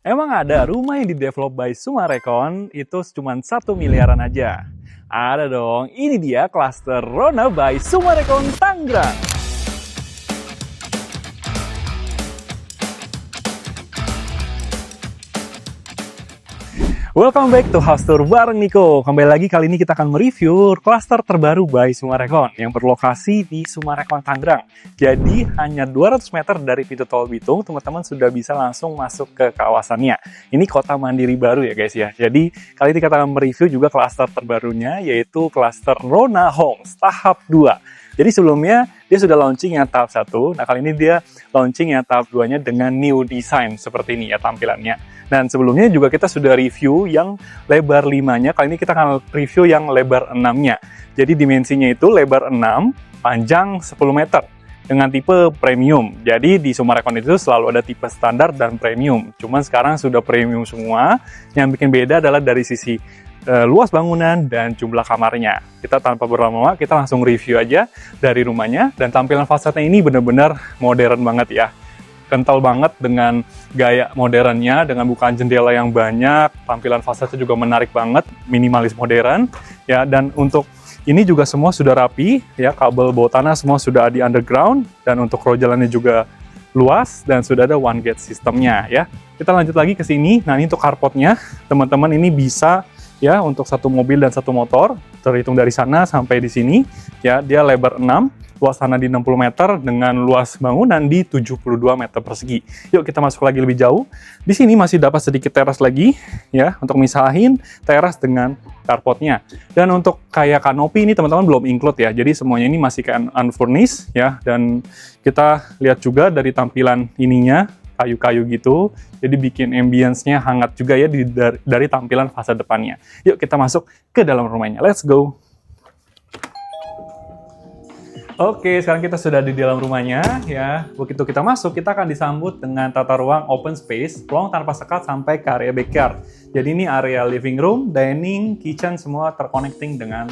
Emang ada rumah yang di-develop by Sumarekon itu cuma 1 miliaran aja? Ada dong, ini dia klaster Rona by Sumarekon Tangerang. Welcome back to House Tour bareng Niko. Kembali lagi, kali ini kita akan mereview klaster terbaru by Sumarekon yang berlokasi di Sumarekon Tangerang. Jadi hanya 200 meter dari pintu tol Bitung, teman-teman sudah bisa langsung masuk ke kawasannya. Ini kota mandiri baru ya guys ya. Jadi kali ini kita akan mereview juga klaster terbarunya, yaitu klaster Rona Homes tahap 2. Jadi sebelumnya dia sudah launching yang tahap 1, nah kali ini dia launching yang tahap 2-nya dengan new design seperti ini ya tampilannya. Dan sebelumnya juga kita sudah review yang lebar 5-nya, kali ini kita akan review yang lebar 6-nya. Jadi dimensinya itu lebar 6, panjang 10 meter dengan tipe premium. Jadi di Sumarekon itu selalu ada tipe standar dan premium. Cuman sekarang sudah premium semua. Yang bikin beda adalah dari sisi luas bangunan dan jumlah kamarnya. Kita tanpa berlama-lama, kita langsung review aja dari rumahnya. Dan tampilan fasadnya ini benar-benar modern banget ya. Kental banget dengan gaya modernnya, dengan bukaan jendela yang banyak, tampilan fasadnya juga menarik banget, minimalis modern, ya. Dan untuk ini juga semua sudah rapi, ya, kabel bawah tanah semua sudah di underground, dan untuk row jalannya juga luas, dan sudah ada one gate sistemnya, ya. Kita lanjut lagi ke sini. Nah, ini untuk carportnya, teman-teman ini bisa, ya, untuk satu mobil dan satu motor, terhitung dari sana sampai di sini, ya, dia lebar 6, luas tanah di 60 meter dengan luas bangunan di 72 meter persegi. Yuk kita masuk lagi lebih jauh. Di sini masih dapat sedikit teras lagi ya untuk misahin teras dengan carportnya. Dan untuk kayak kanopi ini teman-teman belum include ya. Jadi semuanya ini masih kayak unfurnished ya, dan kita lihat juga dari tampilan ininya kayu-kayu gitu. Jadi bikin ambience-nya hangat juga ya dari tampilan fasad depannya. Yuk kita masuk ke dalam rumahnya. Let's go. Oke, sekarang kita sudah di dalam rumahnya ya. Begitu kita masuk, kita akan disambut dengan tata ruang open space, ruang tanpa sekat sampai ke area backyard. Jadi ini area living room, dining, kitchen semua terconnecting dengan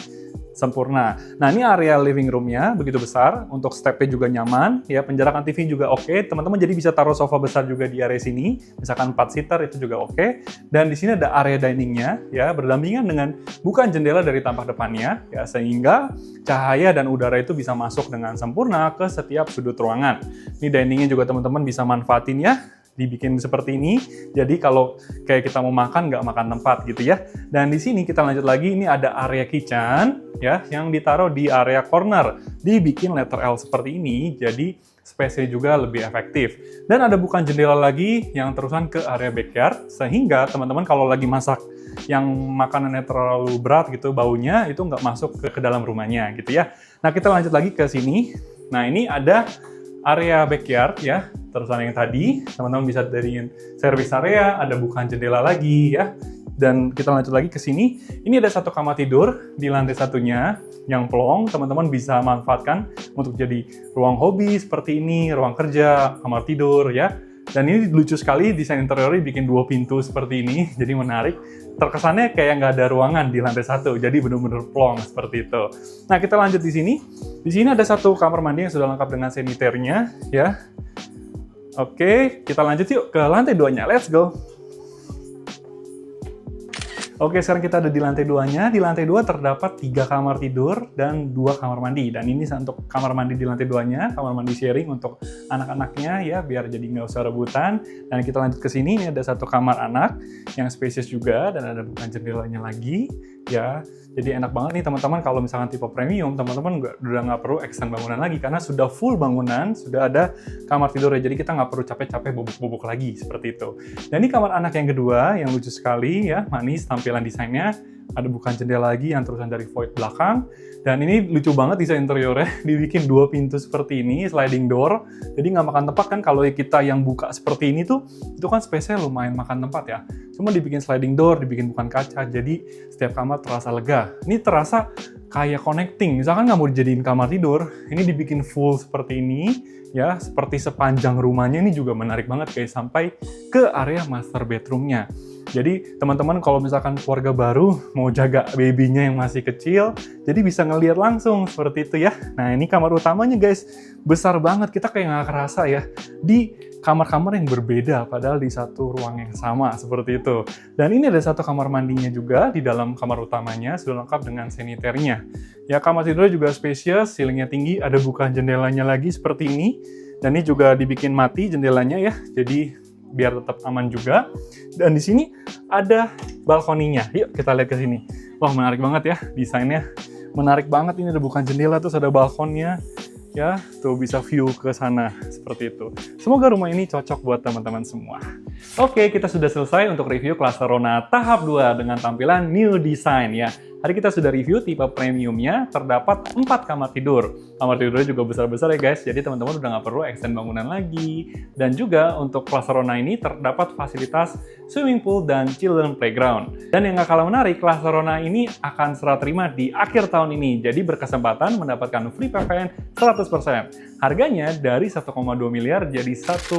sempurna. Nah, ini area living room-nya begitu besar, untuk step-nya juga nyaman, ya, penjarakan TV juga oke. Teman-teman jadi bisa taruh sofa besar juga di area sini, misalkan 4 seater itu juga oke. Dan di sini ada area dining-nya, ya, berdampingan dengan bukan jendela dari tampak depannya, ya, sehingga cahaya dan udara itu bisa masuk dengan sempurna ke setiap sudut ruangan. Ini dining-nya juga teman-teman bisa manfaatin ya, dibikin seperti ini. Jadi kalau kayak kita mau makan, nggak makan tempat gitu ya. Dan di sini kita lanjut lagi, ini ada area kitchen ya, yang ditaruh di area corner. Dibikin letter L seperti ini, jadi space-nya juga lebih efektif. Dan ada bukan jendela lagi yang terusan ke area backyard, sehingga teman-teman kalau lagi masak yang makanannya terlalu berat gitu baunya, itu nggak masuk ke dalam rumahnya gitu ya. Nah kita lanjut lagi ke sini. Nah ini ada area backyard ya, terusan yang tadi, teman-teman bisa dari service area, ada bukaan jendela lagi ya. Dan kita lanjut lagi ke sini, ini ada satu kamar tidur di lantai satunya yang plong, teman-teman bisa manfaatkan untuk jadi ruang hobi seperti ini, ruang kerja, kamar tidur ya. Dan ini lucu sekali, desain interiornya bikin 2 pintu seperti ini, jadi menarik. Terkesannya kayak nggak ada ruangan di lantai 1, jadi benar-benar plong seperti itu. Nah, kita lanjut di sini. Di sini ada satu kamar mandi yang sudah lengkap dengan saniternya, ya. Oke, kita lanjut yuk ke lantai 2-nya. Let's go! Oke, sekarang kita ada di lantai 2-nya. Di lantai 2 terdapat 3 kamar tidur dan 2 kamar mandi. Dan ini untuk kamar mandi di lantai 2-nya, kamar mandi sharing untuk anak-anaknya ya, biar jadi nggak usah rebutan. Dan kita lanjut ke sini, ini ada satu kamar anak yang spacious juga, dan ada bukan jendelanya lagi ya. Jadi enak banget nih teman-teman kalau misalkan tipe premium, teman-teman udah nggak perlu extend bangunan lagi karena sudah full bangunan, sudah ada kamar tidurnya. Jadi kita nggak perlu capek-capek bubuk-bubuk lagi seperti itu. Dan ini kamar anak yang kedua yang lucu sekali ya, manis tampilan desainnya. Ada bukan jendela lagi yang terusan dari void belakang. Dan ini lucu banget desain interiornya, dibikin 2 pintu seperti ini, sliding door. Jadi nggak makan tempat kan kalau kita yang buka seperti ini tuh, itu kan space-nya lumayan makan tempat ya. Cuma dibikin sliding door, dibikin bukan kaca, jadi setiap kamar terasa lega. Ini terasa kayak connecting, misalkan nggak mau dijadiin kamar tidur, ini dibikin full seperti ini, ya, seperti sepanjang rumahnya. Ini juga menarik banget guys, sampai ke area master bedroom-nya. Jadi teman-teman kalau misalkan keluarga baru mau jaga babynya yang masih kecil, jadi bisa ngelihat langsung seperti itu ya. Nah ini kamar utamanya guys, besar banget, kita kayak nggak kerasa ya. Di kamar-kamar yang berbeda padahal di satu ruang yang sama seperti itu. Dan ini ada satu kamar mandinya juga di dalam kamar utamanya, sudah lengkap dengan saniternya. Ya, kamar tidurnya juga spesies, ceilingnya tinggi, ada bukaan jendelanya lagi seperti ini. Dan ini juga dibikin mati jendelanya ya, jadi biar tetap aman juga. Dan di sini ada balkoninya. Yuk kita lihat ke sini. Wah, menarik banget ya desainnya. Menarik banget, ini ada bukaan jendela terus ada balkonnya. Ya, tuh bisa view ke sana seperti itu. Semoga rumah ini cocok buat teman-teman semua. Oke, kita sudah selesai untuk review Cluster Rona tahap 2 dengan tampilan new design ya. Hari kita sudah review tipe premiumnya, terdapat 4 kamar tidur. Kamar tidurnya juga besar-besar ya guys, jadi teman-teman udah nggak perlu extend bangunan lagi. Dan juga untuk Cluster Rona ini terdapat fasilitas swimming pool dan children playground. Dan yang nggak kalah menarik, Cluster Rona ini akan serah terima di akhir tahun ini, jadi berkesempatan mendapatkan free PPN 100%. Harganya dari 1,2 miliar jadi 1,1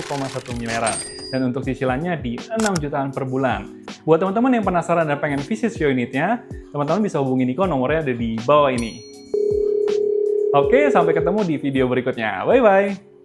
miliaran. Dan untuk cicilannya di 6 jutaan per bulan. Buat teman-teman yang penasaran dan pengen visit show unitnya, teman-teman bisa hubungi Niko, nomornya ada di bawah ini. Oke, sampai ketemu di video berikutnya. Bye-bye!